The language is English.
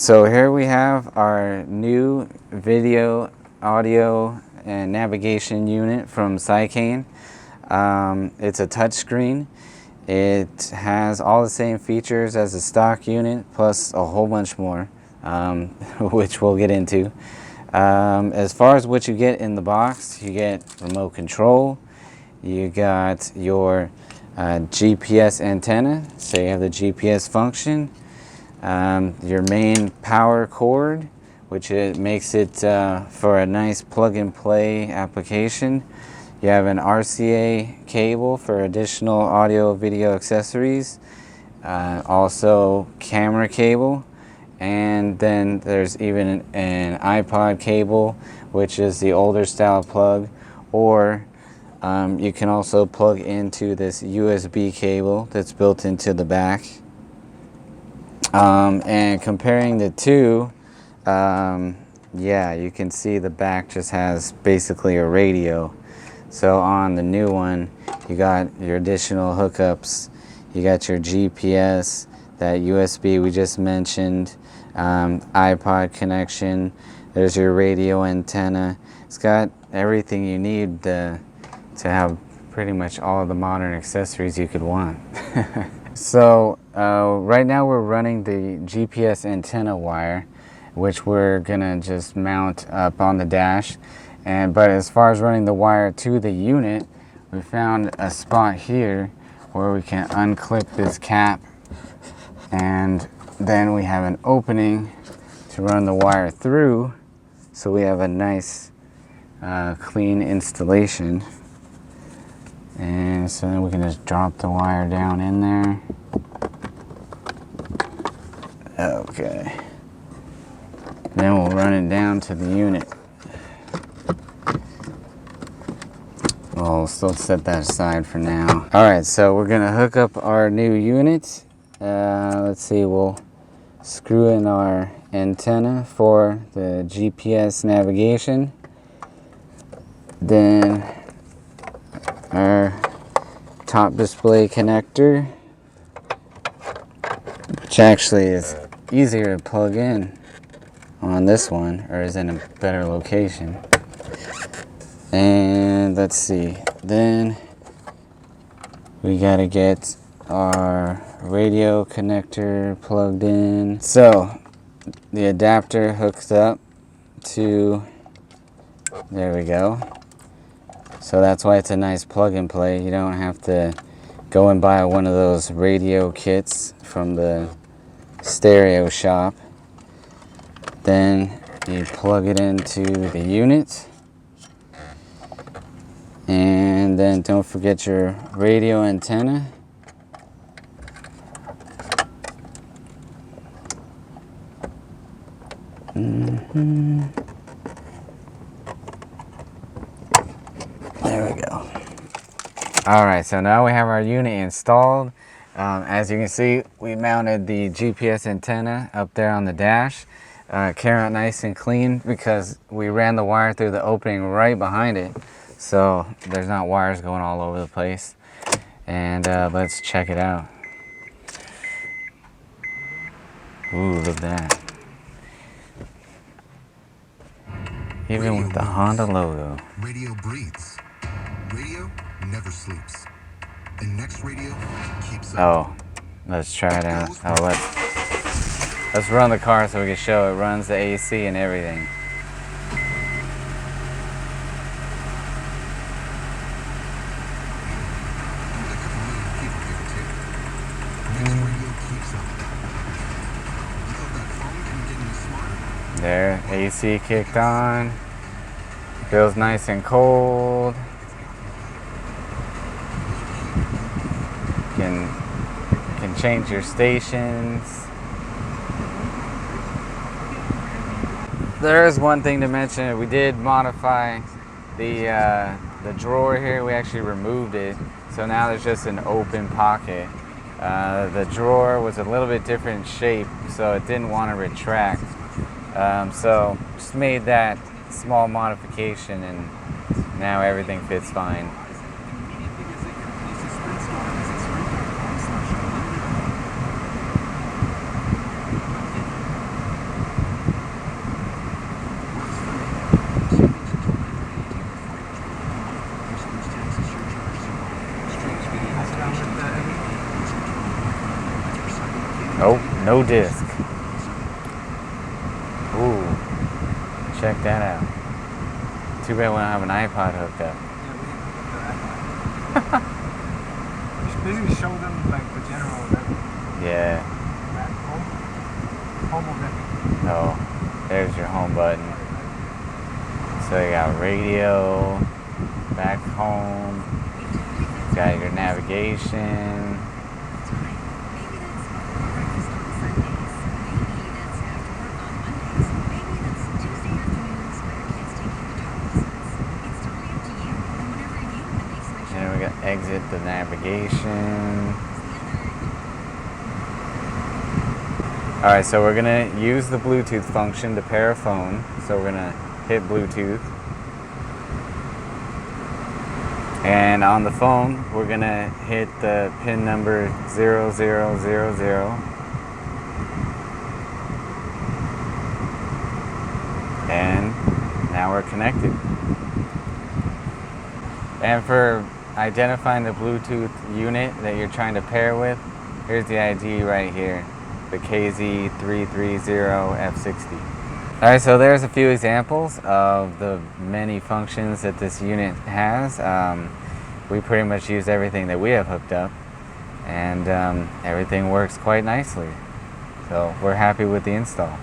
So here we have our new video, audio, and navigation unit from Seicane. It's a touchscreen. It has all the same features as a stock unit, plus a whole bunch more, which we'll get into. As far as what you get in the box, you get remote control. You got your GPS antenna, so you have the GPS function. Your main power cord, which it makes it for a nice plug-and-play application. You have an RCA cable for additional audio video accessories, also camera cable, and then there's even an iPod cable, which is the older style plug, or you can also plug into this USB cable that's built into the back. And comparing the two, yeah, you can see the back just has basically a radio. So on the new one, you got your additional hookups. You got your GPS, that USB we just mentioned, iPod connection. There's your radio antenna. It's got everything you need to have pretty much all of the modern accessories you could want. So right now we're running the GPS antenna wire, which we're gonna just mount up on the dash. But as far as running the wire to the unit, we found a spot here where we can unclip this cap, and then we have an opening to run the wire through, so we have a nice clean installation. And so then we can just drop the wire down in there. Okay. Then we'll run it down to the unit. We'll still set that aside for now. Alright, so we're gonna hook up our new unit. Let's see, we'll screw in our antenna for the GPS navigation. Then our top display connector, which actually is easier to plug in on this one, or is in a better location. And let's see, then we gotta get our radio connector plugged in. So the adapter hooks up to, there we go. So that's why it's a nice plug and play. You don't have to go and buy one of those radio kits from the stereo shop. Then you plug it into the unit. And then don't forget your radio antenna. There we go. Alright, so now we have our unit installed. As you can see, we mounted the GPS antenna up there on the dash. Came out nice and clean because we ran the wire through the opening right behind it. So there's not wires going all over the place. And let's check it out. Ooh, look at that. Even with the Honda logo. Radio breathes. Radio never sleeps. And next radio keeps up. Oh, let's try it out. Oh, let's run the car so we can show it runs the AC and everything. There, AC kicked on. Feels nice and cold. Can change your stations. There is one thing to mention. We did modify the drawer here. We actually removed it, so now there's just an open pocket. The drawer was a little bit different shape, so it didn't want to retract. So just made that small modification, and now everything fits fine. No disc. Ooh, check that out. Too bad we don't have an iPod hooked up. Just basically show them like the general level. Yeah. Home of everything. Oh, there's your home button. So you got radio, back home, got your navigation. And we got exit the navigation. Alright, so we're gonna use the Bluetooth function to pair a phone. So we're gonna hit Bluetooth. And on the phone, we're gonna hit the pin number 0000. And now we're connected. And for identifying the Bluetooth unit that you're trying to pair with, here's the ID right here, the KZ330F60. Alright, so there's a few examples of the many functions that this unit has. We pretty much use everything that we have hooked up, and everything works quite nicely. So we're happy with the install.